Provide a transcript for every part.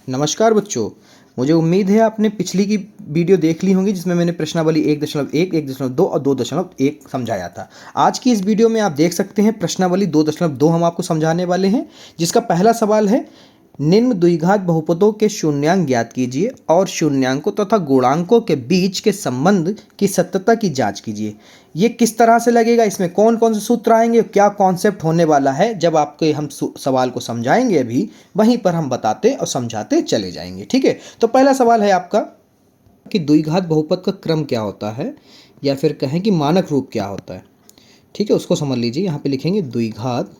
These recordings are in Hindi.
नमस्कार बच्चों, मुझे उम्मीद है आपने पिछली की वीडियो देख ली होंगी जिसमें मैंने प्रश्नावली 1.1, 1.2 और 2.1 समझाया था। आज की इस वीडियो में आप देख सकते हैं प्रश्नावली 2.2 हम आपको समझाने वाले हैं, जिसका पहला सवाल है निम्न द्विघात बहुपदों के शून्यांक ज्ञात कीजिए और शून्यांकों तथा गुणांकों के बीच के संबंध की सत्यता की जांच कीजिए। ये किस तरह से लगेगा, इसमें कौन कौन से सूत्र आएंगे, क्या कॉन्सेप्ट होने वाला है, जब आपके हम सवाल को समझाएंगे अभी वहीं पर हम बताते और समझाते चले जाएंगे। ठीक है, तो पहला सवाल है आपका कि द्विघात बहुपद का क्रम क्या होता है, या फिर कहें कि मानक रूप क्या होता है। ठीक है, उसको समझ लीजिए। यहाँ पे लिखेंगे द्विघात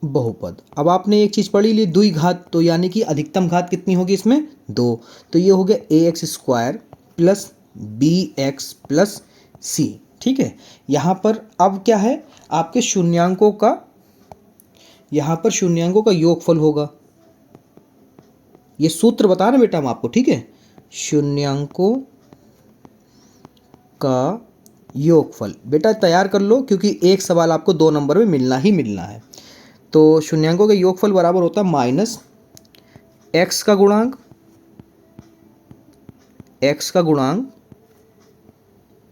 बहुपद। अब आपने एक चीज पढ़ी ली, द्विघात, तो यानी कि अधिकतम घात कितनी होगी इसमें, 2। तो ये हो गया ax² plus bx plus c। ठीक है, यहाँ पर अब क्या है, आपके शून्यांकों का, यहाँ पर शून्यांकों का योगफल होगा। ये सूत्र बता रहे बेटा हम आपको। ठीक है, शून्यांकों का योगफल बेटा तैयार कर लो, क्योंकि एक सवाल आपको 2 नंबर में मिलना ही मिलना है। तो शून्यांकों का योगफल बराबर होता है माइनस एक्स का गुणांक,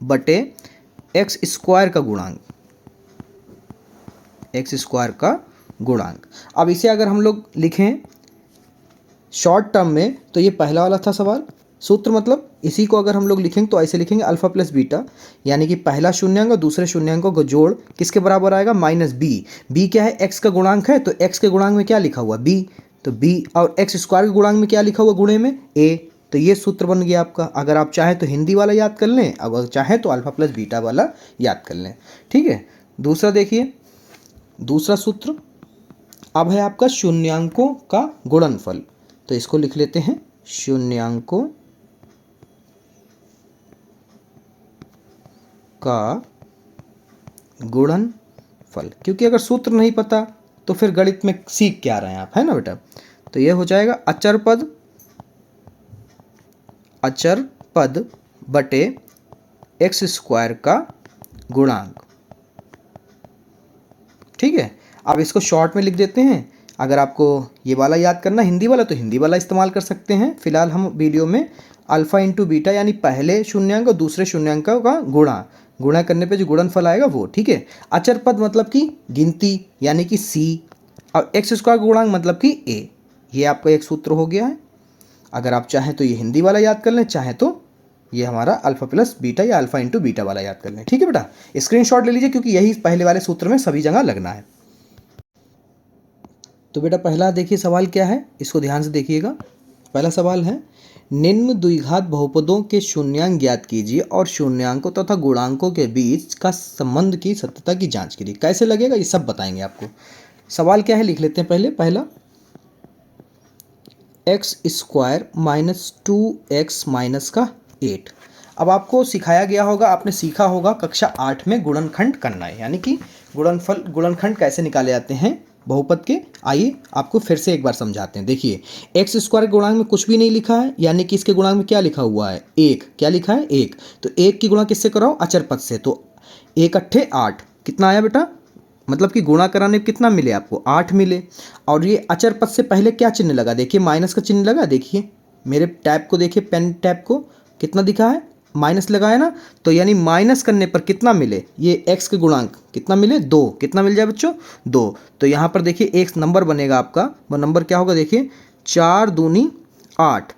बटे x² का गुणांक। अब इसे अगर हम लोग लिखें शॉर्ट टर्म में, तो ये पहला वाला था सवाल। सूत्र मतलब इसी को अगर हम लोग लिखेंगे तो ऐसे लिखेंगे अल्फा प्लस बीटा, यानी कि पहला शून्यांक और दूसरे शून्यांकों का जोड़ किसके बराबर आएगा, माइनस बी। बी क्या है, एक्स का गुणांक है, तो एक्स के गुणांक में क्या लिखा हुआ, बी, तो बी, और x² के गुणांक में क्या लिखा हुआ गुणे में, a। तो ये सूत्र बन गया आपका। अगर आप चाहें तो हिंदी वाला याद कर लें, अगर चाहें तो अल्फा प्लस बीटा वाला याद कर लें। ठीक है, दूसरा देखिए, दूसरा सूत्र अब है आपका शून्यांकों का गुणनफल। तो इसको लिख लेते हैं शून्यांकों का गुणनफल, क्योंकि अगर सूत्र नहीं पता तो फिर गणित में सीख क्या रहे हैं आप, है ना बेटा। तो यह हो जाएगा अचर पद बटे x² का गुणांक। ठीक है, अब इसको शॉर्ट में लिख देते हैं। अगर आपको ये वाला याद करना हिंदी वाला, तो हिंदी वाला इस्तेमाल कर सकते हैं। फिलहाल हम वीडियो में अल्फा इंटू बीटा, यानी पहले शून्यांक और दूसरे शून्यांकों का गुणा करने पे जो गुणनफल आएगा वो। ठीक है, अचर पद मतलब कि गिनती, यानी कि c, और x² गुणांक मतलब कि a। ये आपका एक सूत्र हो गया है। अगर आप चाहें तो ये हिंदी वाला याद कर लें, चाहें तो ये हमारा अल्फा प्लस बीटा या अल्फा इंटू बीटा वाला याद कर लें। ठीक है बेटा, स्क्रीनशॉट ले लीजिए, क्योंकि यही पहले वाले सूत्र में सभी जगह लगना है। तो बेटा पहला देखिए सवाल क्या है, इसको ध्यान से देखिएगा। पहला सवाल है निम्न द्विघात बहुपदों के शून्यांक ज्ञात कीजिए और शून्यांकों तथा गुणांकों के बीच का संबंध की सत्यता की जांच कीजिए। कैसे लगेगा ये सब बताएंगे आपको। सवाल क्या है लिख लेते हैं पहले। पहला x² माइनस 2x माइनस का 8। अब आपको सिखाया गया होगा, आपने सीखा होगा कक्षा 8 में गुणनखंड करना है, यानी कि गुणनखंड कैसे निकाले जाते हैं बहुपद के। आइए आपको फिर से एक बार समझाते हैं। देखिए, x² गुणांक में कुछ भी नहीं लिखा है, यानी कि इसके गुणांक में क्या लिखा हुआ है, 1। क्या लिखा है, 1। तो 1 की गुणा किससे कराओ, अचर पद से। तो 1 अट्ठे 8, कितना आया बेटा, मतलब कि गुणा कराने कितना मिले आपको, 8 मिले। और ये अचर पद से पहले क्या चिन्ह लगा, देखिए माइनस का चिन्ह लगा। देखिए मेरे टैब को, देखिए पेन टैब को, कितना दिखा है, माइनस लगा है ना। तो यानी माइनस करने पर कितना मिले, ये x के गुणांक कितना मिले, 2। कितना मिल जाए बच्चों, 2। तो यहाँ पर देखिए एक नंबर बनेगा आपका, वो नंबर क्या होगा, देखिए 4 दूनी 8,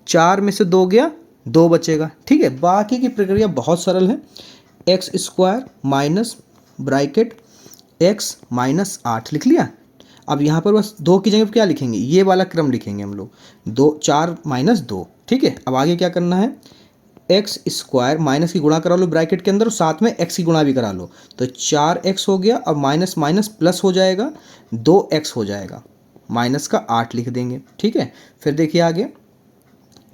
4 में से 2 गया, 2 बचेगा। ठीक है, बाकी की प्रक्रिया बहुत सरल है। x² minus bracket x minus 8 लिख लिया। अब यहाँ पर बस 2 की जगह पर क्या लिखेंगे, ये वाला क्रम लिखेंगे हम लोग, 2 4 माइनस 2। ठीक है, अब आगे क्या करना है, x² माइनस की गुणा करा लो ब्रैकेट के अंदर, और साथ में x की गुणा भी करा लो। तो 4x हो गया, अब माइनस माइनस प्लस हो जाएगा, 2x हो जाएगा, माइनस का 8 लिख देंगे। ठीक है, फिर देखिए आगे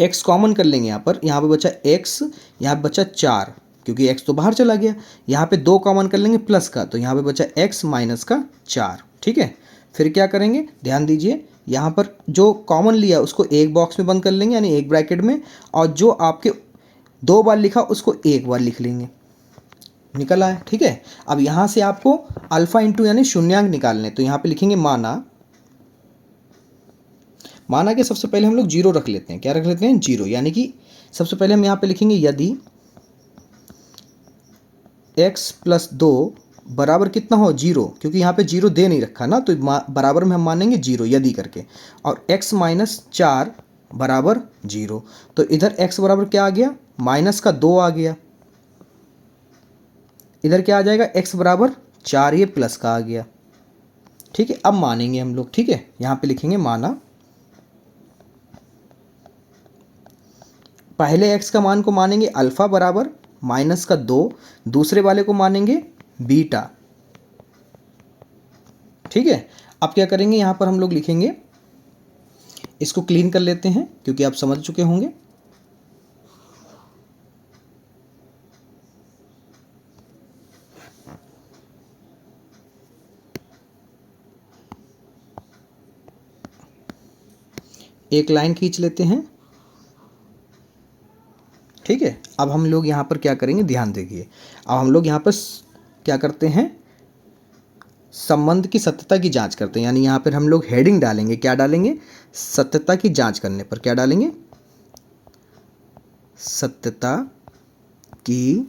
x कॉमन कर लेंगे। यहाँ पर बचा x, यहाँ पर बचा 4, क्योंकि x तो बाहर चला गया। यहाँ पे 2 कॉमन कर लेंगे प्लस का, तो यहाँ पे बचा x माइनस का 4। ठीक है, फिर क्या करेंगे, ध्यान दीजिए, यहाँ पर जो कॉमन लिया उसको एक बॉक्स में बंद कर लेंगे, यानी एक ब्रैकेट में, और जो आपके 2 बार लिखा उसको 1 बार लिख लेंगे। निकल आया। ठीक है, अब यहाँ से आपको अल्फा इंटू यानी शून्यांक निकालने, तो यहाँ पे लिखेंगे माना माना कि सबसे पहले हम लोग जीरो रख लेते हैं। क्या रख लेते हैं? जीरो। यानी कि सबसे पहले हम यहाँ पे लिखेंगे यदि x प्लस 2 बराबर कितना हो? जीरो, क्योंकि यहाँ पे जीरो दे नहीं रखा ना, तो बराबर में हम मानेंगे जीरो यदि करके। और x माइनस 4 बराबर जीरो, तो इधर x बराबर क्या आ गया? माइनस का 2 आ गया। इधर क्या आ जाएगा? x बराबर 4, ये प्लस का आ गया। ठीक है, अब मानेंगे हम लोग। ठीक है, यहाँ पे लिखेंगे माना पहले x का मान को मानेंगे अल्फा बराबर माइनस का 2, दूसरे वाले को मानेंगे बीटा। ठीक है, अब क्या करेंगे? यहाँ पर हम लोग लिखेंगे, इसको क्लीन कर लेते हैं क्योंकि आप समझ चुके होंगे। एक लाइन खींच लेते हैं। ठीक है, अब हम लोग यहाँ पर क्या करेंगे? ध्यान देखिए, अब हम लोग यहाँ पर क्या करते हैं? संबंध की सत्यता की जांच करते हैं। यानी यहाँ पर हम लोग हेडिंग डालेंगे। क्या डालेंगे? सत्यता की जांच करने पर। क्या डालेंगे? सत्यता की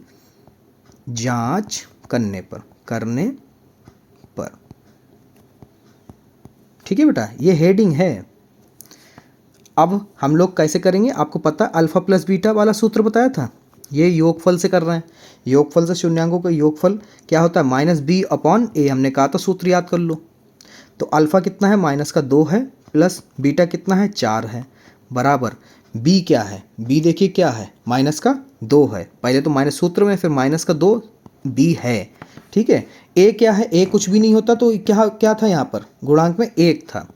जांच करने पर। ठीक है बेटा, ये हेडिंग है। अब हम लोग कैसे करेंगे? आपको पता अल्फा प्लस बीटा वाला सूत्र बताया था, ये योगफल से कर रहे हैं। योगफल से शून्यांकों का योगफल क्या होता है? माइनस बी अपॉन ए। हमने कहा था सूत्र याद कर लो। तो अल्फा कितना है? माइनस का 2 है, प्लस बीटा कितना है? 4 है, बराबर बी क्या है? बी देखिए क्या है? माइनस का 2 है। पहले तो माइनस सूत्र में, फिर माइनस का 2 बी है। ठीक है, ए क्या है? ए कुछ भी नहीं होता, तो क्या क्या था यहाँ पर? गुणांक में 1 था।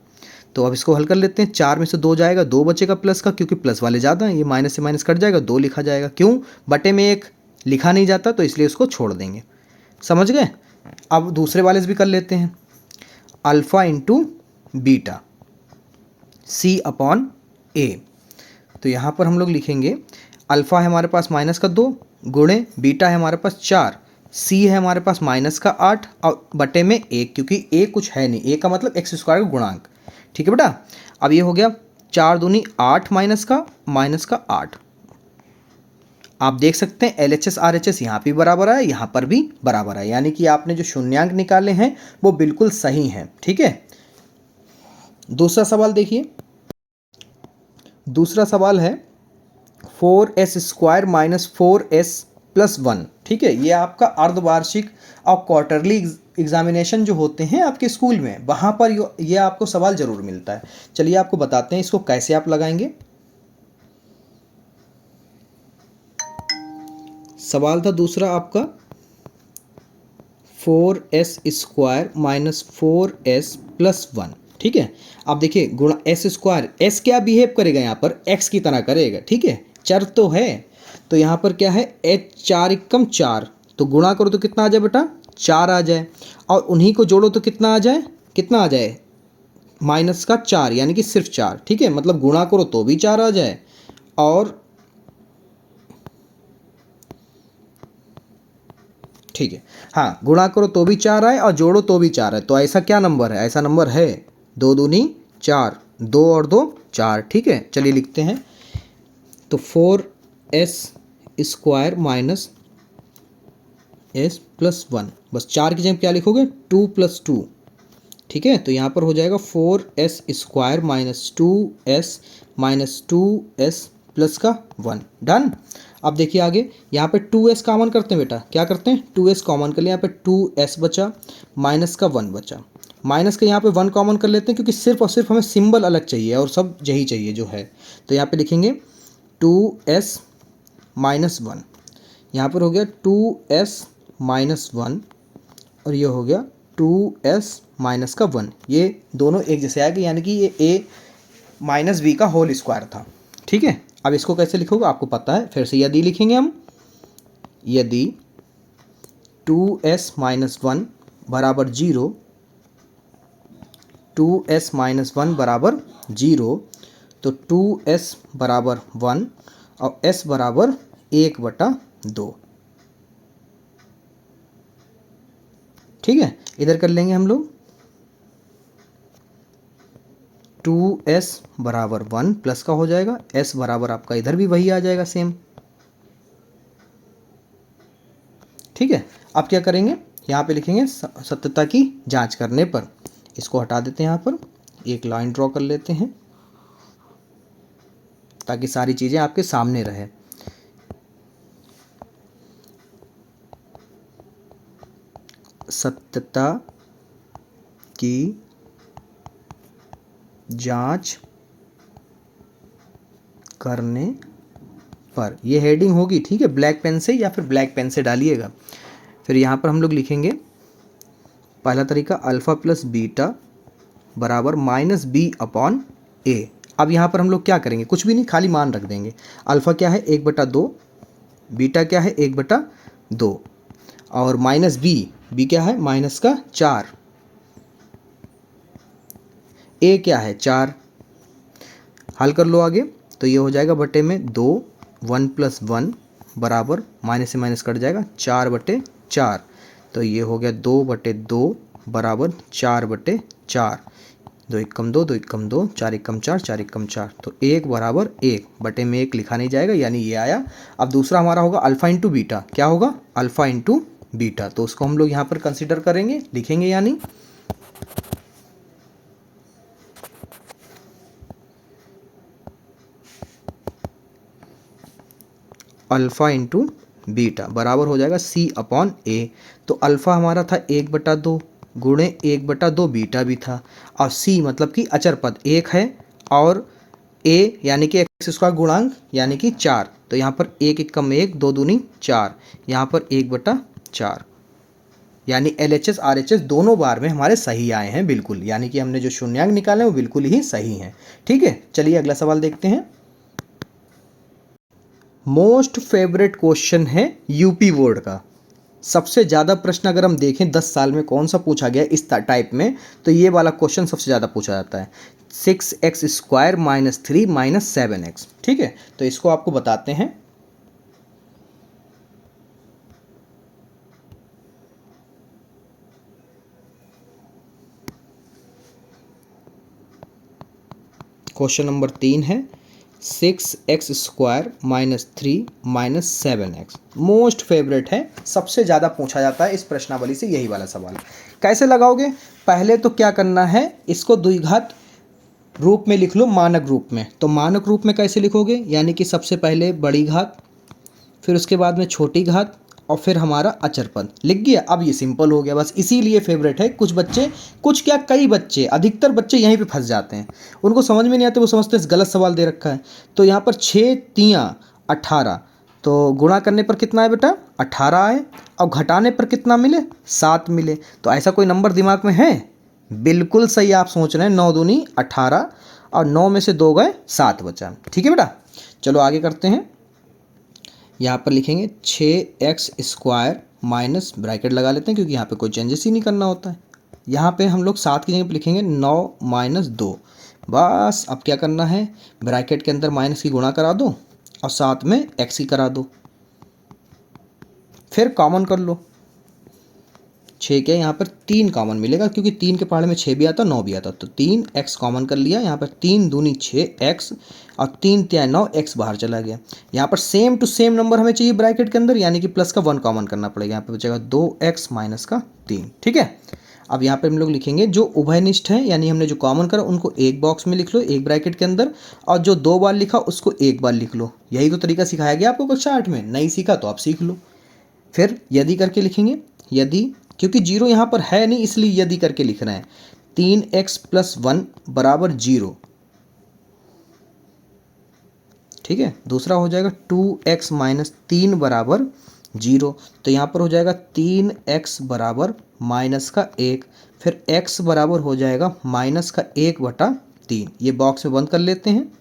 तो अब इसको हल कर लेते हैं। 4 में से 2 जाएगा, 2 बचेगा प्लस का, क्योंकि प्लस वाले ज़्यादा हैं। ये माइनस से माइनस कट जाएगा, 2 लिखा जाएगा। क्यों? बटे में 1 लिखा नहीं जाता, तो इसलिए उसको छोड़ देंगे। समझ गए? अब दूसरे वाले से भी कर लेते हैं। अल्फ़ा इंटू बीटा सी अपॉन ए। तो यहाँ पर हम लोग लिखेंगे अल्फ़ा है हमारे पास माइनस का 2 गुणे बीटा है हमारे पास 4, सी है हमारे पास माइनस का 8 और बटे में 1, क्योंकि ए कुछ है नहीं। ए का मतलब एक्स स्क्वायर का गुणांक। ठीक है बेटा, अब ये हो गया 4 दूनी 8 माइनस का 8। आप देख सकते हैं LHS RHS यहाँ भी बराबर है, यहाँ पर भी बराबर है। यानी कि आपने जो शून्यांक निकाले हैं वो बिल्कुल सही हैं। ठीक है, दूसरा सवाल देखिए। दूसरा सवाल है 4s square minus 4s plus 1। ठीक है, ये आपका अर्धवार्षिक और क्वार्टरली एग्जामिनेशन जो होते हैं आपके स्कूल में, वहाँ पर ये आपको सवाल ज़रूर मिलता है। चलिए आपको बताते हैं इसको कैसे आप लगाएंगे। सवाल था दूसरा आपका 4s square minus 4s plus 1। ठीक है, अब देखिए गुणा एस स्क्वायर, एस क्या बिहेव करेगा? यहाँ पर एक्स की तरह करेगा। ठीक है, चर तो है, तो यहाँ पर क्या है? एच 4 एकम 4, तो गुणा करो तो कितना आ जाए बेटा? 4 आ जाए। और उन्हीं को जोड़ो तो कितना आ जाए? कितना आ जाए? माइनस का 4, यानी कि सिर्फ 4। ठीक है, मतलब गुणा करो तो भी 4 आ जाए, और ठीक है, हाँ, गुणा करो तो भी 4 आए और जोड़ो तो भी 4 है। तो ऐसा क्या नंबर है? ऐसा नंबर है 2 दूनी 4, 2 और 2 4। ठीक है, चलिए लिखते हैं। तो 4s square minus s plus 1, बस 4 की जगह क्या लिखोगे? 2 प्लस 2। ठीक है, तो यहाँ पर हो जाएगा 4s square minus 2s plus का 1। डन। अब देखिए आगे, यहाँ पे 2s कॉमन करते हैं बेटा। क्या करते हैं? 2s कॉमन कर लिया, यहाँ पे 2s बचा, माइनस का 1 बचा। माइनस के यहाँ पे 1 कॉमन कर लेते हैं, क्योंकि सिर्फ और सिर्फ हमें सिंबल अलग चाहिए और सब यही चाहिए जो है। तो यहाँ पे लिखेंगे 2s माइनस 1, यहाँ पर हो गया 2s माइनस 1, और ये हो गया 2s माइनस का 1। ये दोनों एक जैसे आएगा, यानी कि ये a माइनस बी का होल स्क्वायर था। ठीक है, अब इसको कैसे लिखोगे आपको पता है। फिर से यदि लिखेंगे हम, यदि 2s माइनस 1 बराबर 0, 2s माइनस 1 बराबर 0, तो 2s बराबर 1 और s बराबर 1/2। ठीक है, इधर कर लेंगे हम लोग। 2s बराबर 1 प्लस का हो जाएगा, s बराबर आपका इधर भी वही आ जाएगा सेम। ठीक है, अब क्या करेंगे, यहाँ पे लिखेंगे सत्यता की जांच करने पर। इसको हटा देते हैं, यहाँ पर एक लाइन ड्रॉ कर लेते हैं ताकि सारी चीज़ें आपके सामने रहे। सत्यता की जांच करने पर, ये हेडिंग होगी, ठीक है, ब्लैक पेन से या फिर ब्लैक पेन से डालिएगा। फिर यहाँ पर हम लोग लिखेंगे पहला तरीका अल्फ़ा प्लस बीटा बराबर माइनस बी अपॉन ए। अब यहाँ पर हम लोग क्या करेंगे, कुछ भी नहीं, खाली मान रख देंगे। अल्फ़ा क्या है 1/2, बीटा क्या है 1/2 और माइनस बी क्या है माइनस का 4, ए क्या है 4। हल कर लो आगे, तो ये हो जाएगा बटे में 2, 1 + 1 बराबर माइनस से माइनस कट जाएगा 4/4। तो ये हो गया 2/2 बराबर 4/4। 2 × 1 = 2, 2 × 1 = 2, 4 × 1 = 4, 4 × 1 = 4। तो 1 बराबर 1 बटे में 1 लिखा नहीं जाएगा, यानी ये आया। अब दूसरा हमारा होगा अल्फ़ा इंटू बीटा। क्या होगा, अल्फ़ा इंटू बीटा। तो उसको हम लोग यहाँ पर कंसिडर करेंगे, लिखेंगे यानी अल्फ़ा इंटू बीटा बराबर हो जाएगा C/A। तो अल्फ़ा हमारा था 1/2 गुणे 1/2 बीटा भी था, और C मतलब कि अचर पद 1 है, और A यानी कि x² गुणांक यानी कि 4। तो यहाँ पर 1 × 1 2 दूनी 4, यहाँ पर 1/4, यानी LHS RHS दोनों बार में हमारे सही आए हैं बिल्कुल, यानी कि हमने जो शून्यांक निकाले वो बिल्कुल ही सही हैं। ठीक है, चलिए अगला सवाल देखते हैं। मोस्ट फेवरेट क्वेश्चन है यूपी बोर्ड का। सबसे ज़्यादा प्रश्न अगर हम देखें 10 साल में कौन सा पूछा गया इस टाइप में, तो ये वाला क्वेश्चन सबसे ज़्यादा पूछा जाता है। 6x² - 3 - 7x। ठीक है, तो इसको आपको बताते हैं। क्वेश्चन नंबर 3 है 6x² - 3 - 7x। मोस्ट फेवरेट है, सबसे ज़्यादा पूछा जाता है इस प्रश्नावली से यही वाला सवाल। कैसे लगाओगे, पहले तो क्या करना है, इसको द्विघात रूप में लिख लो, मानक रूप में। तो मानक रूप में कैसे लिखोगे, यानी कि सबसे पहले बड़ी घात, फिर उसके बाद में छोटी घात, और फिर हमारा अचर पद लिख गया। अब ये सिंपल हो गया, बस इसीलिए फेवरेट है। कुछ बच्चे, कुछ क्या कई बच्चे, अधिकतर बच्चे यहीं पे फंस जाते हैं, उनको समझ में नहीं आते, वो समझते हैं गलत सवाल दे रखा है। तो यहाँ पर 6 × 3 = 18, तो गुणा करने पर कितना है बेटा 18 आए, और घटाने पर कितना मिले 7 मिले। तो ऐसा कोई नंबर दिमाग में है, बिल्कुल सही आप सोच रहे हैं, 9 दूनी 18 और 9 में से 2 गए 7 बचा। ठीक है बेटा, चलो आगे करते हैं। यहाँ पर लिखेंगे 6x² माइनस, ब्रैकेट लगा लेते हैं क्योंकि यहाँ पे कोई चेंजेस ही नहीं करना होता है। यहाँ पे हम लोग 7 की जगह पे लिखेंगे 9 - 2। बस अब क्या करना है, ब्रैकेट के अंदर माइनस की गुणा करा दो और साथ में x की करा दो, फिर कॉमन कर लो। 6 क्या, यहाँ पर 3 कॉमन मिलेगा क्योंकि 3 के पहाड़े में 6 भी आता 9 भी आता, तो 3x कॉमन कर लिया। यहाँ पर 3 दूनी 6x और 3 × 9 x बाहर चला गया। यहाँ पर सेम टू सेम नंबर हमें चाहिए ब्रैकेट के अंदर, यानी कि प्लस का 1 कॉमन करना पड़ेगा। यहाँ पर बचेगा 2x - 3। ठीक है, अब यहाँ पर हम लोग लिखेंगे जो उभयनिष्ठ है, यानी हमने जो कॉमन करा उनको एक बॉक्स में लिख लो, एक ब्रैकेट के अंदर, और जो 2 बार लिखा उसको एक बार लिख लो। यही तो तरीका सिखाया गया आपको कक्षा 8 में, नहीं सीखा तो आप सीख लो। फिर यदि करके लिखेंगे, यदि, क्योंकि 0 यहाँ पर है नहीं इसलिए यदि करके लिख रहे हैं। 3x + 1 बराबर 0। ठीक है, दूसरा हो जाएगा 2x - 3 बराबर 0। तो यहाँ पर हो जाएगा 3x बराबर -1, फिर x बराबर हो जाएगा -1/3। ये बॉक्स में बंद कर लेते हैं।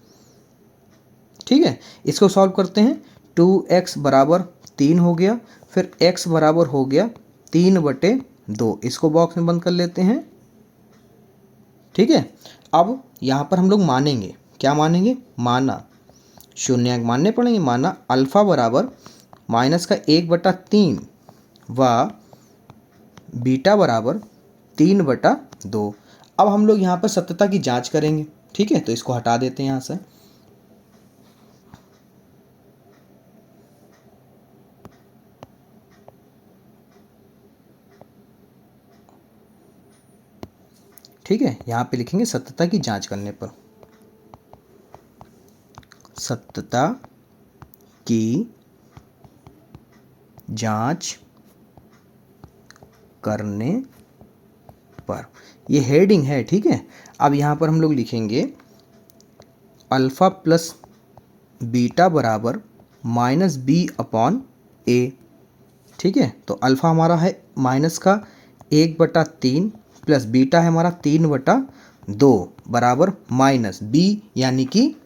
ठीक है, इसको सॉल्व करते हैं। 2x बराबर 3 हो गया, फिर x बराबर हो गया 3/2। इसको बॉक्स में बंद कर लेते हैं। ठीक है, अब यहाँ पर हम लोग मानेंगे, क्या मानेंगे, माना शून्यांक मानने पड़ेंगे। माना अल्फ़ा बराबर -1/3 व बीटा बराबर 3/2। अब हम लोग यहाँ पर सत्यता की जांच करेंगे। ठीक है, तो इसको हटा देते हैं यहाँ से। ठीक है, यहाँ पे लिखेंगे सत्यता की जांच करने पर, सत्यता की जांच करने पर, ये हेडिंग है। ठीक है, अब यहाँ पर हम लोग लिखेंगे अल्फ़ा प्लस बीटा बराबर माइनस बी अपॉन ए। ठीक है, तो अल्फ़ा हमारा है माइनस का 1/3 प्लस बीटा है हमारा 3/2 बराबर माइनस बी, यानी कि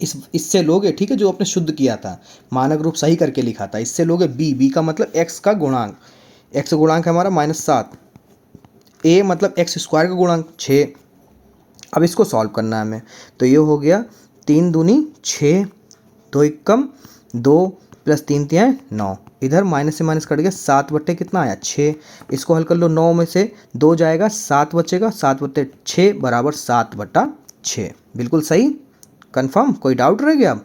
इससे लोगे, ठीक है, जो आपने शुद्ध किया था, मानक रूप सही करके लिखा था, इससे लोगे बी, बी का मतलब एक्स का गुणांक, एक्स गुणांक है हमारा -7, ए मतलब एक्स स्क्वायर का गुणांक 6। अब इसको सॉल्व करना है हमें, तो ये हो गया 3 दूनी 6, 2 एकम 2 प्लस 3 तियाँ 9, इधर माइनस से माइनस कट गया, 7 बट्टे कितना आया 6। इसको हल कर लो, 9 में से 2 जाएगा 7 बचेगा, 7/6 बराबर 7/6। बिल्कुल सही, कंफर्म, कोई डाउट रह गया?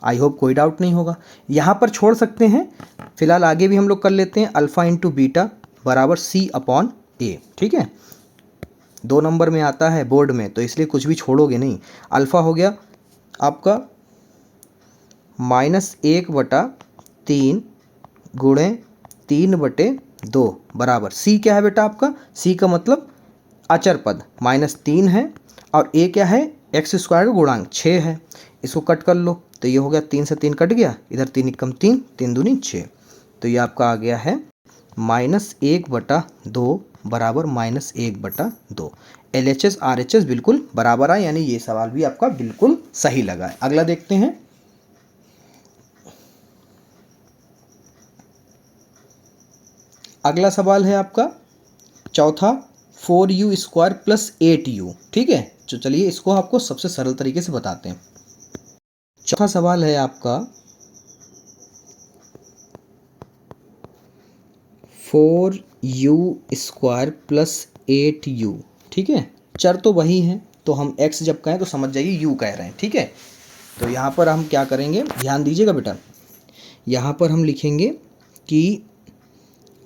आई होप कोई डाउट नहीं होगा। यहाँ पर छोड़ सकते हैं, फिलहाल आगे भी हम लोग कर लेते हैं। अल्फ़ा इंटू बीटा बराबर सी अपॉन ए। ठीक है, 2 नंबर में आता है बोर्ड में, तो इसलिए कुछ भी छोड़ोगे नहीं। अल्फ़ा हो गया आपका -1/3 गुणे 3/2 बराबर सी क्या है बेटा आपका, सी का मतलब अचर पद -3 है, और ए क्या है, एक्स स्क्वायर का गुणांक 6 है। इसको कट कर लो, तो ये हो गया 3 से 3 कट गया, इधर 3 एकम 3, 3 दूनी 6, तो ये आपका आ गया है -1/2 बराबर -1/2। LHS RHS बिल्कुल बराबर आए, यानी ये सवाल भी आपका बिल्कुल सही लगा है। अगला देखते हैं। अगला सवाल है आपका चौथा, 4u² + 8u। ठीक है, तो चलिए इसको आपको सबसे सरल तरीके से बताते हैं। चौथा सवाल है आपका 4u² + 8u। ठीक है, चर तो वही हैं, तो हम x जब कहें तो समझ जाइए u कह रहे हैं। ठीक है, तो यहाँ पर हम क्या करेंगे, ध्यान दीजिएगा बेटा, यहाँ पर हम लिखेंगे कि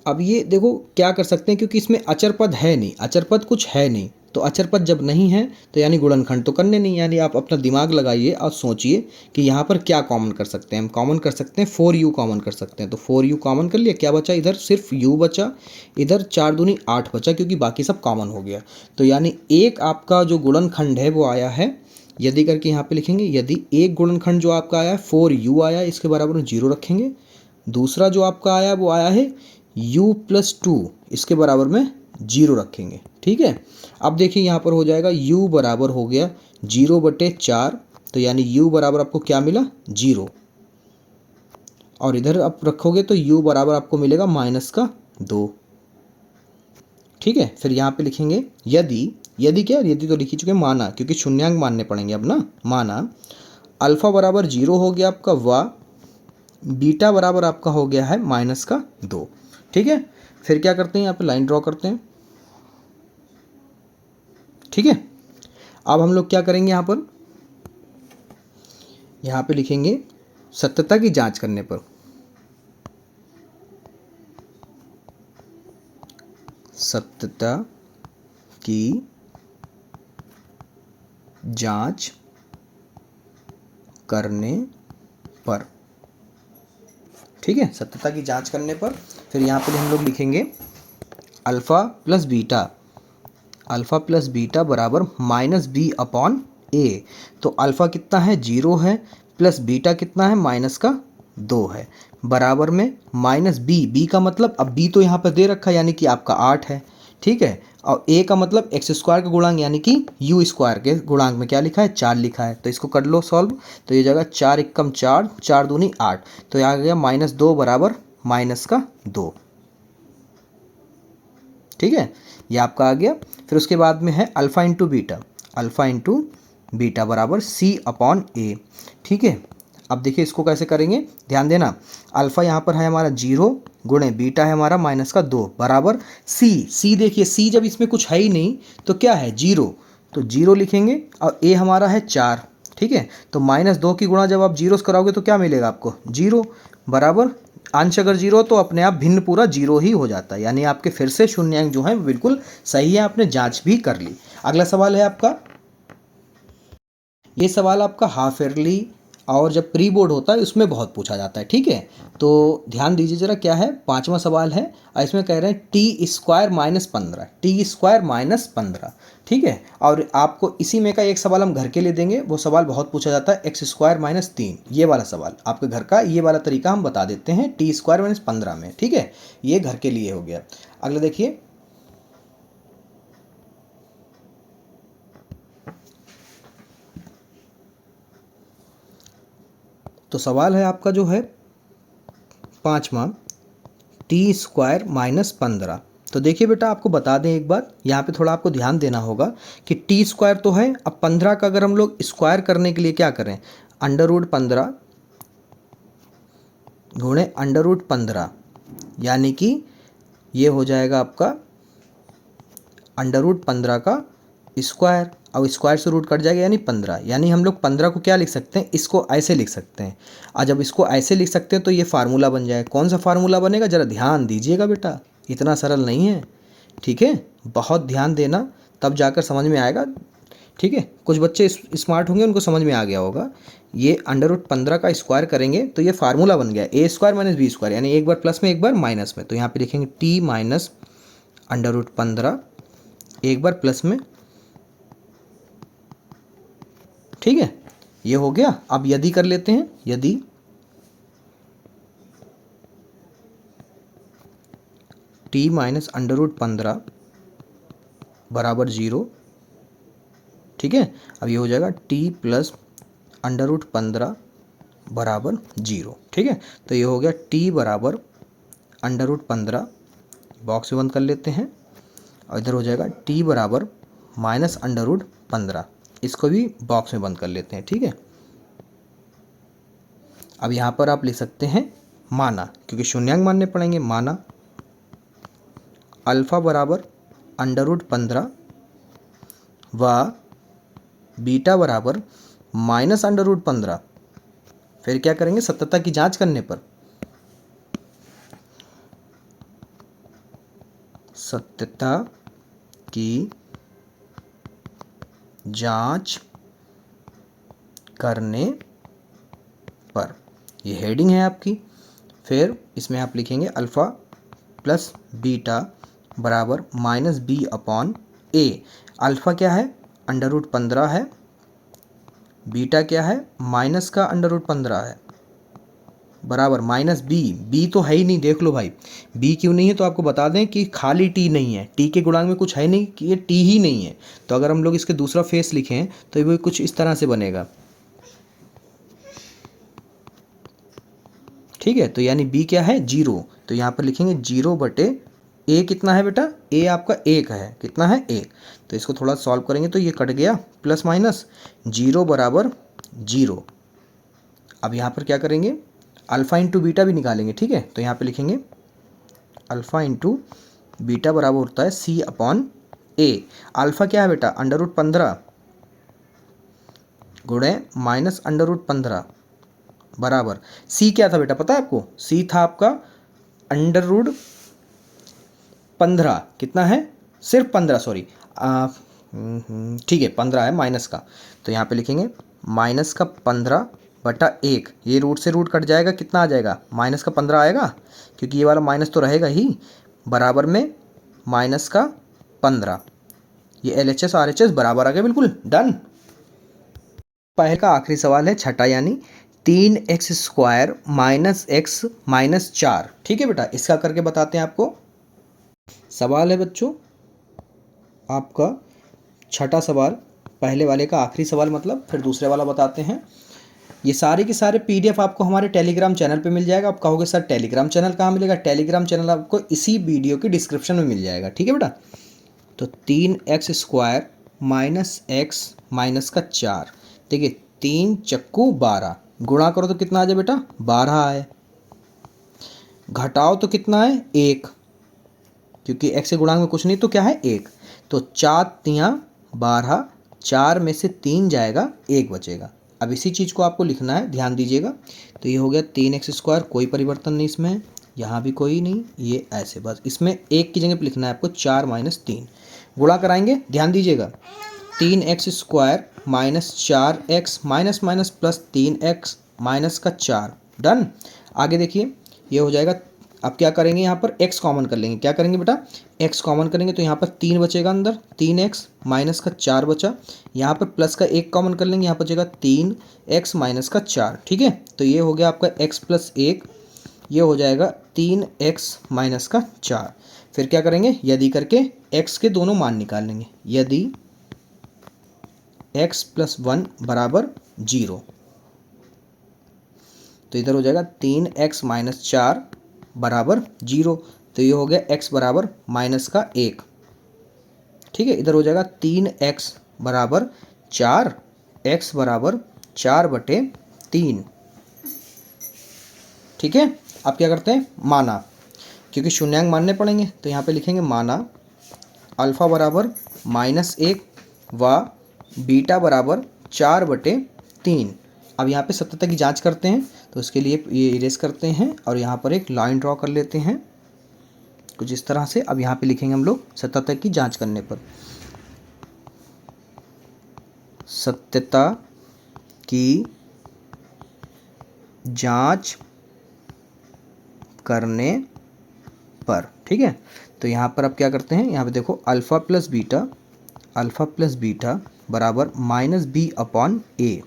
अब ये देखो क्या कर सकते हैं, क्योंकि इसमें अचर पद है नहीं, अचर पद कुछ है नहीं, तो अचर पद जब नहीं है तो यानी गुणनखंड तो करने नहीं, यानी आप अपना दिमाग लगाइए और सोचिए कि यहाँ पर क्या कॉमन कर सकते हैं। हम कॉमन कर सकते हैं 4u कॉमन कर सकते हैं, तो 4u कॉमन कर लिया, क्या बचा, इधर सिर्फ u बचा, इधर 4 दूनी 8 बचा, क्योंकि बाकी सब कॉमन हो गया। तो यानी एक आपका जो गुणनखंड है वो आया है, यदि करके यहाँ पे लिखेंगे, यदि एक गुणनखंड जो आपका आया 4u आया, इसके बराबर में 0 रखेंगे। दूसरा जो आपका आया वो आया है u + 2, इसके बराबर में 0 रखेंगे। ठीक है, अब देखिए यहाँ पर हो जाएगा u बराबर हो गया 0/4, तो यानी u बराबर आपको क्या मिला 0, और इधर आप रखोगे तो u बराबर आपको मिलेगा -2। ठीक है, फिर यहाँ पे लिखेंगे यदि क्या, यदि तो लिख ही चुके, माना, क्योंकि शून्यांक मानने पड़ेंगे अब ना, माना अल्फ़ा बराबर 0 हो गया आपका, व बीटा बराबर आपका हो गया है -2। ठीक है, फिर क्या करते हैं, यहाँ पे लाइन ड्रॉ करते हैं। ठीक है, अब हम लोग क्या करेंगे, यहाँ पे लिखेंगे सत्यता की जांच करने पर, सत्यता की जांच करने पर। ठीक है, सत्यता की जांच करने पर फिर यहाँ पे हम लोग लिखेंगे अल्फ़ा प्लस बीटा बराबर -b अपॉन ए। तो अल्फ़ा कितना है 0 है, प्लस बीटा कितना है -2 है, बराबर में -b का मतलब, अब b तो यहाँ पर दे रखा है, यानी कि आपका 8 है। ठीक है, और a का मतलब x² का गुणांक, यानी कि u² के गुणांक में क्या लिखा है 4 लिखा है, तो इसको कर लो सॉल्व, तो ये जगह 4 एकम 4, 4 दूनी 8, तो यहाँ आ गया -2 बराबर -2। ठीक है, ये आपका आ गया। फिर उसके बाद में है अल्फ़ा इंटू बीटा बराबर c अपॉन ए। ठीक है, अब देखिए इसको कैसे करेंगे, ध्यान देना, अल्फ़ा यहाँ पर है हमारा 0 गुणे बीटा है हमारा -2 बराबर c। देखिए c जब इसमें कुछ है ही नहीं तो क्या है 0, तो 0 लिखेंगे और a हमारा है 4, ठीक है। तो -2 की गुणा जब आप जीरो से कराओगे तो क्या मिलेगा आपको, 0 बराबर अंश अगर 0 तो अपने आप भिन्न पूरा 0 ही हो जाता है, यानी आपके फिर से शून्यांक जो है बिल्कुल सही है, आपने जांच भी कर ली। अगला सवाल है आपका, ये सवाल आपका हाफ ईयरली और जब प्री बोर्ड होता है उसमें बहुत पूछा जाता है, ठीक है। तो ध्यान दीजिए जरा, क्या है, 5वां सवाल है और इसमें कह रहे हैं t² - 15, t² - 15, ठीक है। और आपको इसी में का एक सवाल हम घर के लिए देंगे, वो सवाल बहुत पूछा जाता है, x² - 3, ये वाला सवाल आपके घर का, ये वाला तरीका हम बता देते हैं t² - 15 में, ठीक है। ये घर के लिए हो गया। अगला देखिए, तो सवाल है आपका जो है 5वां, t² - 15। तो देखिए बेटा, आपको बता दें एक बात, यहाँ पे थोड़ा आपको ध्यान देना होगा कि t² तो है, अब 15 का अगर हम लोग स्क्वायर करने के लिए क्या करें, √15 गुणे √15, यानी कि ये हो जाएगा आपका √15 का स्क्वायर, और स्क्वायर से रूट कट जाएगा यानी 15, यानी हम लोग 15 को क्या लिख सकते हैं, इसको ऐसे लिख सकते हैं। और जब इसको ऐसे लिख सकते हैं तो ये फार्मूला बन जाए। कौन सा फार्मूला बनेगा, ज़रा ध्यान दीजिएगा बेटा, इतना सरल नहीं है, ठीक है, बहुत ध्यान देना तब जाकर समझ में आएगा, ठीक है। कुछ बच्चे स्मार्ट होंगे, उनको समझ में आ गया होगा। ये √15 का स्क्वायर करेंगे तो ये फार्मूला बन गया a² - b², यानी एक बार प्लस में एक बार माइनस में, तो यहाँ पे लिखेंगे t माइनस √15 एक बार प्लस में, ठीक है। ये हो गया। अब यदि कर लेते हैं, यदि t माइनस √15 बराबर 0, ठीक है। अब ये हो जाएगा t प्लस √15 बराबर 0, ठीक है। तो ये हो गया t बराबर √15, बॉक्स में बंद कर लेते हैं, और इधर हो जाएगा t बराबर माइनस √15, इसको भी बॉक्स में बंद कर लेते हैं, ठीक है। अब यहाँ पर आप लिख सकते हैं माना, क्योंकि शून्यांक मानने पड़ेंगे, माना अल्फ़ा बराबर √15 व बीटा बराबर माइनस √15। फिर क्या करेंगे, सत्यता की जांच करने पर, सत्यता की जांच करने पर, ये हेडिंग है आपकी। फिर इसमें आप लिखेंगे अल्फ़ा प्लस बीटा बराबर -b/a। अल्फ़ा क्या है, √15 है, बीटा क्या है, माइनस का √15 है, बराबर -b तो है ही नहीं, देख लो भाई, b क्यों नहीं है, तो आपको बता दें कि खाली t नहीं है, t के गुणांक में कुछ है नहीं, कि ये t ही नहीं है। तो अगर हम लोग इसके दूसरा फेस लिखें तो ये कुछ इस तरह से बनेगा, ठीक है। तो यानी b क्या है, 0, तो यहाँ पर लिखेंगे 0/a। कितना है बेटा, a आपका 1 है, कितना है, 1। तो इसको थोड़ा सॉल्व करेंगे तो ये कट गया, प्लस माइनस 0 बराबर 0। अब यहाँ पर क्या करेंगे, अल्फ़ा इंटू बीटा भी निकालेंगे, ठीक है। तो यहाँ पे लिखेंगे अल्फ़ा इंटू बीटा बराबर होता है c/a। अल्फ़ा क्या है बेटा, √15 गुणे माइनस √15 बराबर, c क्या था बेटा, पता है आपको, c था आपका √15, कितना है, सिर्फ 15, सॉरी, ठीक है, 15 है माइनस का। तो यहाँ पे लिखेंगे -15/1, ये रूट से रूट कट जाएगा, कितना आ जाएगा, -15 आएगा, क्योंकि ये वाला माइनस तो रहेगा ही, बराबर में -15। ये LHS RHS बराबर आ गया, बिल्कुल डन। पहले का आखिरी सवाल है छठा, यानी 3x² - x - 4, ठीक है बेटा। इसका करके बताते हैं आपको। सवाल है बच्चों आपका छठा सवाल, पहले वाले का आखिरी सवाल मतलब, फिर दूसरे वाला बताते हैं। ये सारे के सारे PDF आपको हमारे टेलीग्राम चैनल पे मिल जाएगा। आप कहोगे सर टेलीग्राम चैनल कहाँ मिलेगा, टेलीग्राम चैनल आपको इसी वीडियो की डिस्क्रिप्शन में मिल जाएगा, ठीक है बेटा। तो 3x² - x - 4, देखिए 3 चक्कू 12, गुणा करो तो कितना आ जाए बेटा, 12 आए, घटाओ तो कितना है, 1, क्योंकि x के गुणांक में कुछ नहीं तो क्या है, 1। तो 4 × 12 4 में से 3 जाएगा, 1 बचेगा। अब इसी चीज़ को आपको लिखना है, ध्यान दीजिएगा। तो ये हो गया 3x², कोई परिवर्तन नहीं इसमें, यहाँ भी कोई नहीं, ये ऐसे बस इसमें 1 की जगह पर लिखना है आपको 4 - 3। गुणा कराएंगे, ध्यान दीजिएगा। 3x² - 4x minus minus plus 3x minus का 4, डन। आगे देखिए ये हो जाएगा। अब क्या करेंगे, यहाँ पर x कॉमन कर लेंगे। क्या करेंगे बेटा, x कॉमन करेंगे तो यहाँ पर 3 बचेगा अंदर, 3x माइनस का 4 बचा। यहाँ पर प्लस का 1 कॉमन कर लेंगे, यहाँ पर बचेगा 3x माइनस का 4, ठीक है। तो ये हो गया आपका x + 1, ये हो जाएगा 3x माइनस का 4। फिर क्या करेंगे, यदि करके x के दोनों मान निकाल लेंगे। यदि x + 1 = 0, तो इधर हो जाएगा 3x - 4 = 0। तो ये हो गया x बराबर माइनस का 1, ठीक है। इधर हो जाएगा 3x = 4, x बराबर 4/3, ठीक है। अब क्या करते हैं, माना, क्योंकि शून्यांक मानने पड़ेंगे तो यहाँ पे लिखेंगे माना अल्फ़ा बराबर -1 व बीटा बराबर 4/3। अब यहाँ पे सत्यता की जांच करते हैं, तो उसके लिए ये इरेज करते हैं और यहाँ पर एक लाइन ड्रॉ कर लेते हैं कुछ इस तरह से। अब यहाँ पे लिखेंगे हम लोग सत्यता की जांच करने पर, सत्यता की जांच करने पर, ठीक है। तो यहाँ पर अब क्या करते हैं, यहाँ पे देखो अल्फ़ा प्लस बीटा बराबर -b/a,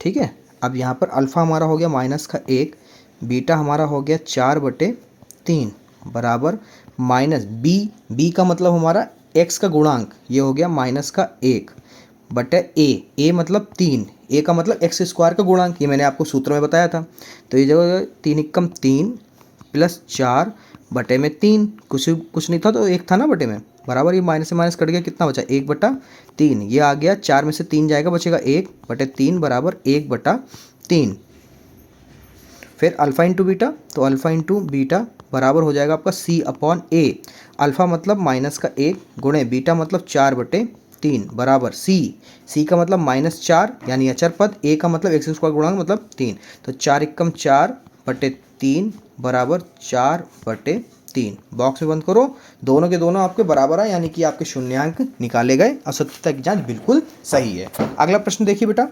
ठीक है। अब यहाँ पर अल्फ़ा हमारा हो गया माइनस का 1, बीटा हमारा हो गया 4/3 बराबर -b का मतलब हमारा x का गुणांक, ये हो गया -1/a मतलब 3, a का मतलब x² का गुणांक, ये मैंने आपको सूत्र में बताया था। तो ये जगह 3 × 3 + 4/3, कुछ नहीं था तो 1 था ना बटे में, बराबर ये माइनस से माइनस कट गया, कितना बचा 1/3, ये आ गया। 4 में से 3 जाएगा, बचेगा 1/3 बराबर 1/3। फिर अल्फ़ा इंटू बीटा, तो अल्फ़ा इंटू बीटा बराबर हो जाएगा आपका c/a। अल्फ़ा मतलब माइनस का 1 गुणे बीटा मतलब 4/3 बराबर c का मतलब -4 यानी अचर पद, a का मतलब x² गुणांक मतलब 3, तो 4 × 4/3 बराबर 4/3। बॉक्स में बंद करो, दोनों के दोनों आपके बराबर है, यानी कि आपके शून्यांक निकाले गए और सत्यता की जांच बिल्कुल सही है। अगला प्रश्न देखिए बेटा,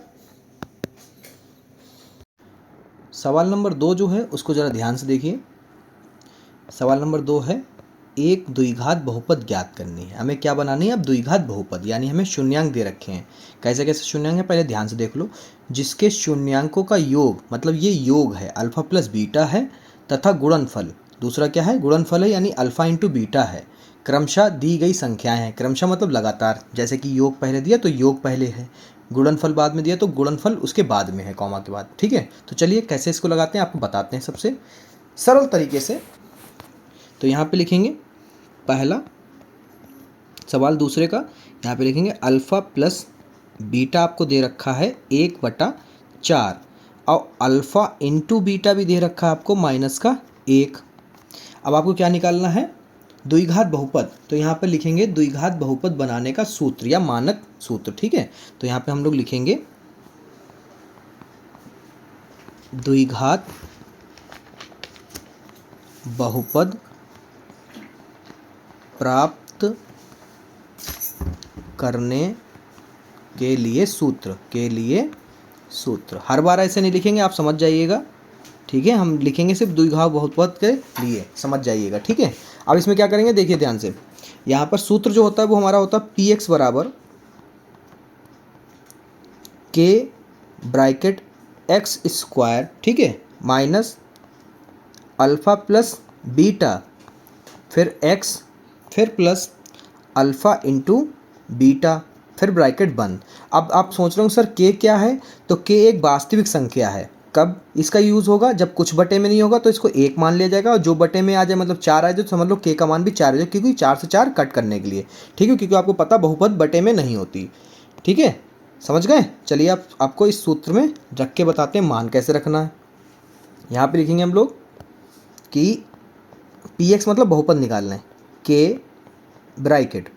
सवाल नंबर 2 जो है उसको ज़रा ध्यान से देखिए। सवाल नंबर 2 है, एक द्विघात बहुपद ज्ञात करनी है। हमें क्या बनानी है, अब द्विघात बहुपद, यानी हमें शून्यांक दे रखे हैं। कैसे कैसे शून्यांक है, पहले ध्यान से देख लो। जिसके शून्यांकों का योग, मतलब ये योग है, अल्फ़ा प्लस बीटा है, तथा गुणनफल, दूसरा क्या है, गुणनफल है, यानी अल्फ़ा इंटू बीटा है, क्रमशः दी गई संख्याएं हैं। क्रमशः मतलब लगातार, जैसे कि योग पहले दिया तो योग पहले है, गुणनफल बाद में दिया तो गुणनफल उसके बाद में है, कॉमा के बाद, ठीक है। तो चलिए कैसे इसको लगाते हैं आपको बताते हैं सबसे सरल तरीके से। तो यहाँ पे लिखेंगे पहला सवाल दूसरे का, यहाँ पे लिखेंगे अल्फ़ा प्लस बीटा आपको दे रखा है 1/4, और अल्फ़ा इंटू बीटा भी दे रखा है आपको -1। अब आपको क्या निकालना है, द्विघात बहुपद। तो यहाँ पे लिखेंगे द्विघात बहुपद बनाने का सूत्र या मानक सूत्र, ठीक है। तो यहाँ पे हम लोग लिखेंगे द्विघात बहुपद प्राप्त करने के लिए सूत्र, हर बार ऐसे नहीं लिखेंगे, आप समझ जाइएगा, ठीक है। हम लिखेंगे सिर्फ द्विघात बहुपद के लिए, समझ जाइएगा, ठीक है। अब इसमें क्या करेंगे, देखिए ध्यान से। यहाँ पर सूत्र जो होता है वो हमारा होता है px बराबर k(x²), ठीक है, माइनस अल्फ़ा प्लस बीटा, फिर x, फिर प्लस अल्फ़ा इंटू बीटा, फिर ब्रैकेट बंद। अब आप सोच रहे हो सर k क्या है, तो k एक वास्तविक संख्या है। कब इसका यूज़ होगा, जब कुछ बटे में नहीं होगा तो इसको 1 मान लिया जाएगा, और जो बटे में आ जाए मतलब 4 आ जाए तो समझ लो k का मान भी 4 आ जाए, क्योंकि 4 से 4 कट करने के लिए, ठीक है, क्योंकि आपको पता बहुपद बटे में नहीं होती, ठीक है, समझ गए। चलिए आपको इस सूत्र में रख के बताते हैं मान कैसे रखना है। यहाँ पर लिखेंगे हम लोग कि px मतलब बहुपद निकालना है, k bracket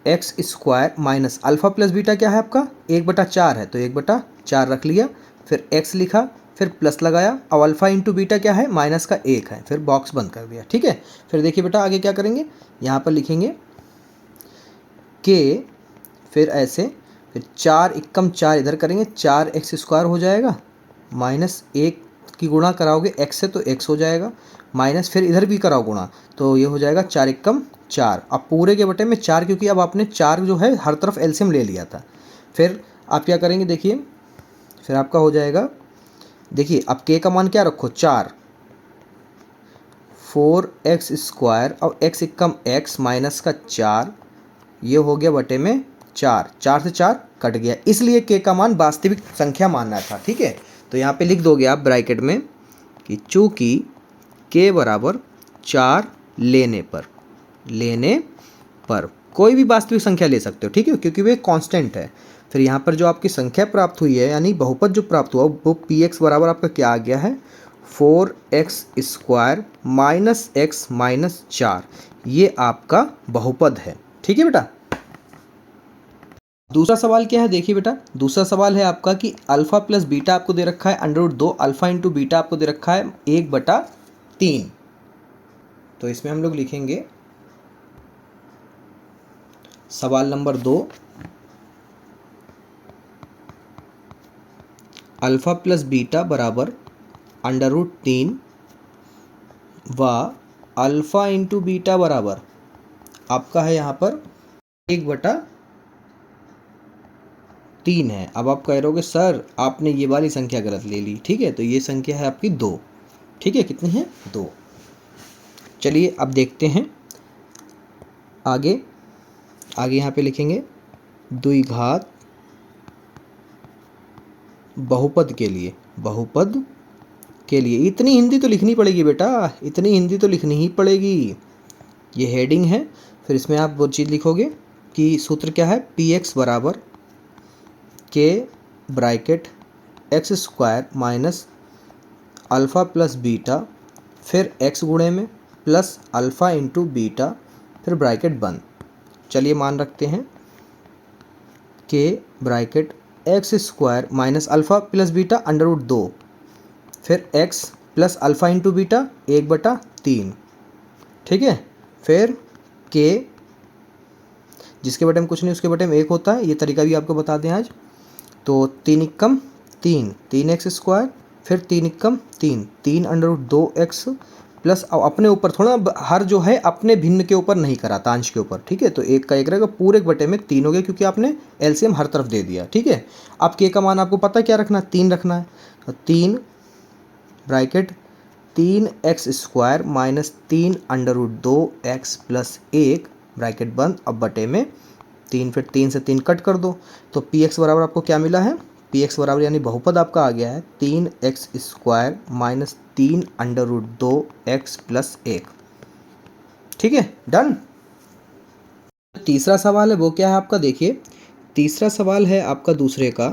X square minus alpha plus beta क्या है आपका 1/4 है, तो 1/4 रख लिया, फिर एक्स लिखा, फिर प्लस लगाया, और अल्फ़ा इंटू बीटा क्या है माइनस का 1 है, फिर बॉक्स बंद कर दिया। ठीक है, फिर देखिए बेटा आगे क्या करेंगे, यहाँ पर लिखेंगे के, फिर ऐसे, फिर 4 एकम 4 इधर करेंगे, 4x² हो जाएगा, माइनस 1 की गुणा कराओगे x से तो x हो जाएगा, माइनस फिर इधर भी कराओ गुणा तो ये हो जाएगा 4 एकम 4। अब पूरे के बटे में 4, क्योंकि अब आपने 4 जो है हर तरफ एलसीएम ले लिया था। फिर आप क्या करेंगे देखिए, फिर आपका हो जाएगा, देखिए अब k का मान क्या रखो 4, 4x² और x एकम x माइनस का 4, ये हो गया बटे में 4, 4 से 4 कट गया, इसलिए k का मान वास्तविक संख्या मानना था। ठीक है, तो यहाँ पे लिख दोगे आप ब्रैकेट में कि चूँकि k बराबर 4 लेने पर कोई भी वास्तविक संख्या ले सकते हो। ठीक है, क्योंकि वे कांस्टेंट है। फिर यहाँ पर जो आपकी संख्या प्राप्त हुई है यानी बहुपद जो प्राप्त हुआ वो px बराबर आपका क्या आ गया है 4x² माइनस x माइनस 4, ये आपका बहुपद है। ठीक है बेटा, दूसरा सवाल क्या है देखिए बेटा, दूसरा सवाल है आपका कि अल्फ़ा प्लस बीटा आपको दे रखा है √2, अल्फ़ा इंटू बीटा आपको दे रखा है 1/3। तो इसमें हम लोग लिखेंगे सवाल नंबर 2, अल्फ़ा प्लस बीटा बराबर √3 व अल्फ़ा इंटू बीटा बराबर आपका है यहाँ पर 1/3 है। अब आप कह रहोगे सर आपने ये वाली संख्या गलत ले ली। ठीक है, तो ये संख्या है आपकी 2। ठीक है, कितनी है 2। चलिए अब देखते हैं आगे यहाँ पे लिखेंगे द्विघात बहुपद के लिए इतनी हिंदी तो लिखनी पड़ेगी बेटा, इतनी हिंदी तो लिखनी ही पड़ेगी। ये हेडिंग है, फिर इसमें आप वो चीज़ लिखोगे कि सूत्र क्या है px बराबर k bracket x² minus alpha plus beta, फिर x गुणे में प्लस अल्फ़ा इंटू बीटा, फिर ब्रैकेट बंद। चलिए मान रखते हैं k bracket x² minus alpha plus beta √2, फिर x plus alpha into beta 1/3। ठीक है, फिर k जिसके बटे में कुछ नहीं उसके बटे में 1 होता है, ये तरीका भी आपको बता दें आज। तो 3 एकम 3, 3x², फिर 3 एकम 3, 3 √2x प्लस, अब अपने ऊपर थोड़ा हर जो है अपने भिन्न के ऊपर नहीं करा, तांश के ऊपर। ठीक है, तो 1 का 1 रहेगा, पूरे बटे में 3 हो गया क्योंकि आपने एलसीएम हर तरफ दे दिया। ठीक है, अब k का मान आपको पता है क्या रखना है 3 रखना है, तो 3 bracket 3x² minus 3 √2x plus 1 bracket बंद, अब बटे में 3, फिर 3 से 3 कट कर दो, तो px बराबर आपको क्या मिला है, px बराबर यानी बहुपद आपका आ गया है 3x² माइनस 3 √2x प्लस 1। ठीक है, डन। तीसरा सवाल है वो क्या है आपका देखिए, तीसरा सवाल है आपका दूसरे का,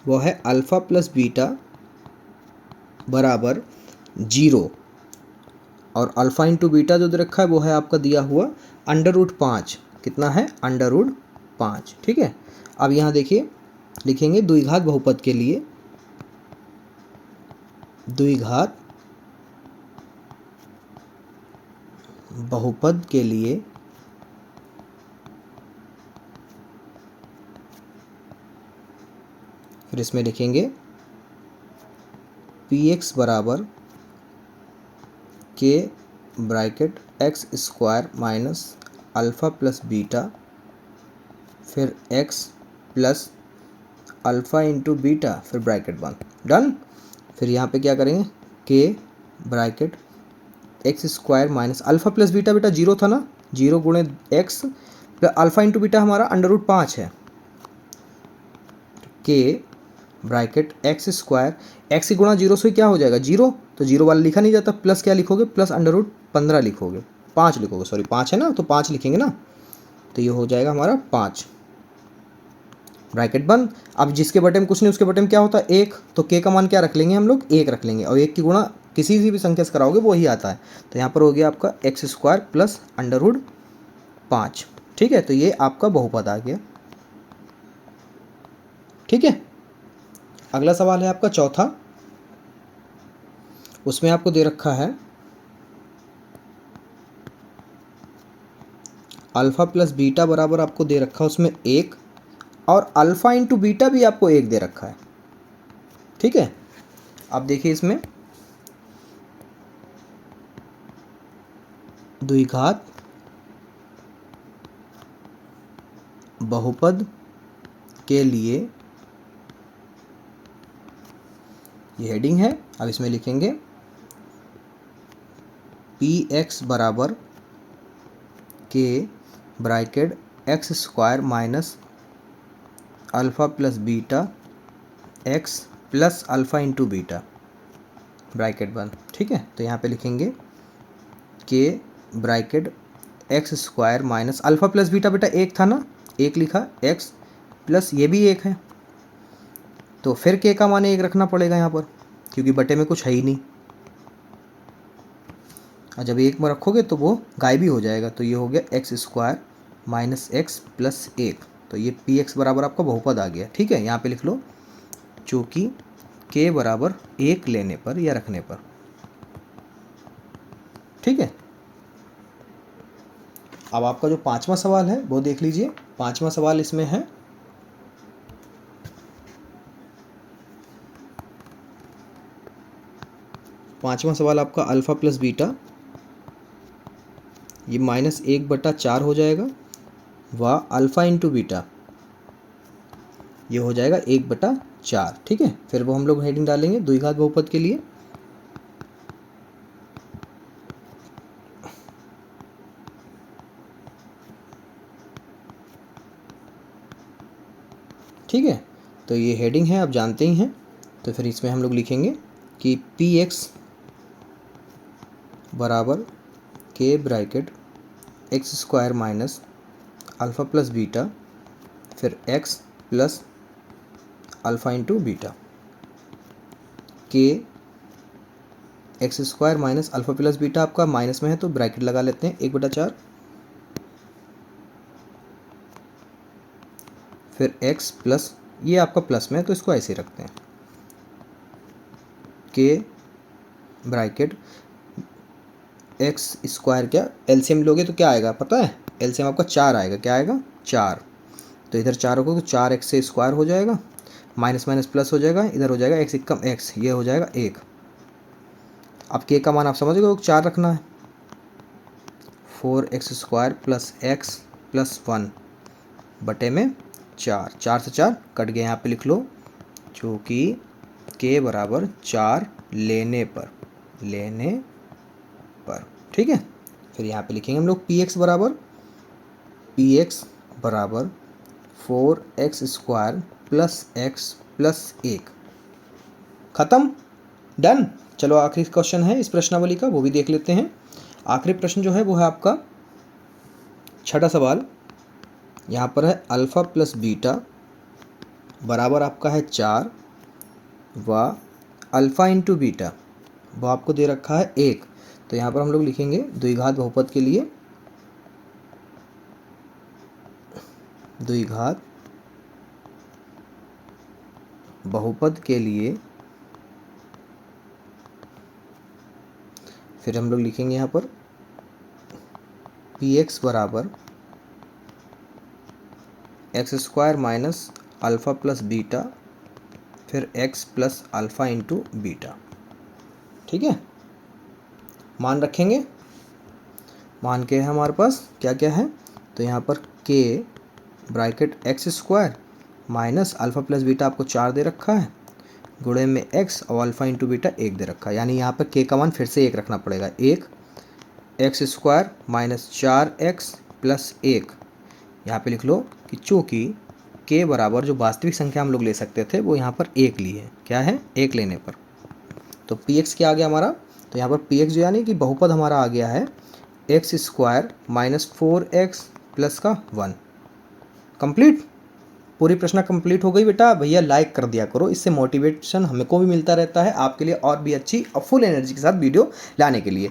वो है अल्फ़ा प्लस बीटा बराबर 0 और अल्फ़ा इंटू बीटा जो दे रखा है वो है आपका दिया हुआ √5। कितना है √5। ठीक है, अब यहाँ देखिए लिखेंगे द्विघात बहुपद के लिए, द्विघात बहुपद के लिए फिर इसमें लिखेंगे px बराबर k bracket x² minus alpha plus beta, फिर x plus alpha into beta, फिर ब्रैकेट बंद, डन। फिर यहाँ पे क्या करेंगे k bracket x² minus alpha plus beta, बेटा 0 था ना, 0 गुणे x plus alpha into beta हमारा √5 है, k ब्रैकेट x² x की गुणा 0 से क्या हो जाएगा 0, तो 0 वाला लिखा नहीं जाता, प्लस क्या लिखोगे प्लस √15 लिखोगे, 5 लिखोगे, सॉरी 5 है ना, तो 5 लिखेंगे ना, तो ये हो जाएगा हमारा 5 ब्रैकेट बंद। अब जिसके बटे में कुछ नहीं उसके बटे में क्या होता है 1, तो k का मान क्या रख लेंगे हम लोग 1 रख लेंगे, और 1 की गुणा किसी भी संख्या से कराओगे वो ही आता है, तो यहाँ पर हो गया आपका x² प्लस √5। ठीक है, तो ये आपका बहुपद आ गया। ठीक है, अगला सवाल है आपका चौथा। उसमें आपको दे रखा है अल्फ़ा प्लस बीटा बराबर आपको दे रखा है उसमें 1, और अल्फ़ा इंटू बीटा भी आपको 1 दे रखा है। ठीक है, अब देखिए इसमें द्विघात बहुपद के लिए ये हेडिंग है। अब इसमें लिखेंगे पी एक्स बराबर के bracket X square minus alpha plus beta x plus alpha into beta bracket बंद। ठीक है, तो यहाँ पे लिखेंगे के bracket X square minus alpha plus beta, बेटा एक था ना, एक लिखा, एक्स प्लस ये भी एक है, तो फिर के का मान एक रखना पड़ेगा यहाँ पर, क्योंकि बटे में कुछ है ही नहीं, और जब एक में रखोगे तो वो गायब ही हो जाएगा। तो ये हो गया x square minus x plus एक, तो ये पी एक्स बराबर आपका बहुपद आ गया। ठीक है, यहाँ पे लिख लो चूँकि के बराबर एक लेने पर या रखने पर। ठीक है, अब आपका जो पांचवा सवाल है वो देख लीजिए। पांचवा सवाल इसमें है पांचवा सवाल आपका अल्फ़ा प्लस बीटा ये -1/4 हो जाएगा, व अल्फ़ा इंटू बीटा ये हो जाएगा 1/4। ठीक है, फिर वो हम लोग हेडिंग डालेंगे द्विघात बहुपद के लिए। ठीक है, तो ये हेडिंग है, आप जानते ही हैं। तो फिर इसमें हम लोग लिखेंगे कि पी एक्स बराबर के bracket X square minus alpha plus beta फिर X plus alpha into beta, के X square minus alpha plus beta आपका माइनस में है तो ब्रैकेट लगा लेते हैं 1/4, फिर एक्स प्लस ये आपका प्लस में है तो इसको ऐसे ही रखते हैं, के ब्रैकेट एक्स स्क्वायर, क्या एलसीएम लोगे तो क्या आएगा पता है, एलसीएम आपका 4 आएगा, क्या आएगा 4, तो इधर 4 होगा तो 4x से स्क्वायर हो जाएगा, माइनस माइनस प्लस हो जाएगा, इधर हो जाएगा x कम x, ये हो जाएगा 1। अब के का मान आप समझ गए 4 रखना है, 4x square plus x plus 1 बटे में 4, 4 से 4 कट गया। यहाँ पे लिख लो चूँकि के बराबर 4 लेने पर। ठीक है, फिर यहाँ पे लिखेंगे हम लोग पी एक्स बराबर 4x square plus x plus 1, ख़त्म, डन। चलो आखिरी क्वेश्चन है इस प्रश्नावली का, वो भी देख लेते हैं। आखिरी प्रश्न जो है वो है आपका छठा सवाल। यहाँ पर है अल्फ़ा प्लस बीटा बराबर आपका है 4 व अल्फ़ा इंटू बीटा वो आपको दे रखा है 1। तो यहाँ पर हम लोग लिखेंगे द्विघात बहुपद के लिए, द्विघात बहुपद के लिए फिर हम लोग लिखेंगे यहाँ पर पी एक्स बराबर X square minus alpha plus beta फिर X plus alpha into beta. ठीक है, मान रखेंगे, मान के है हमारे पास क्या क्या है, तो यहाँ पर के bracket X square minus alpha plus beta आपको 4 दे रखा है, गुणे में एक्स और अल्फ़ा इंटू बीटा 1 दे रखा है, यानी यहाँ पर के का मान फिर से 1 रखना पड़ेगा, 1 x square minus 4x plus 1। यहाँ पे लिख लो कि चूँकि के बराबर जो वास्तविक संख्या हम लोग ले सकते थे वो यहाँ पर 1 ली है, क्या है 1 लेने पर, तो पी एक्स क्या आ गया हमारा, तो यहाँ पर पी एक्स जो यानी कि बहुपद हमारा आ गया है x square minus 4x plus का 1। कंप्लीट, पूरी प्रश्न कंप्लीट हो गई बेटा। भैया लाइक कर दिया करो, इससे मोटिवेशन हमें को भी मिलता रहता है आपके लिए और भी अच्छी और फुल एनर्जी के साथ वीडियो लाने के लिए।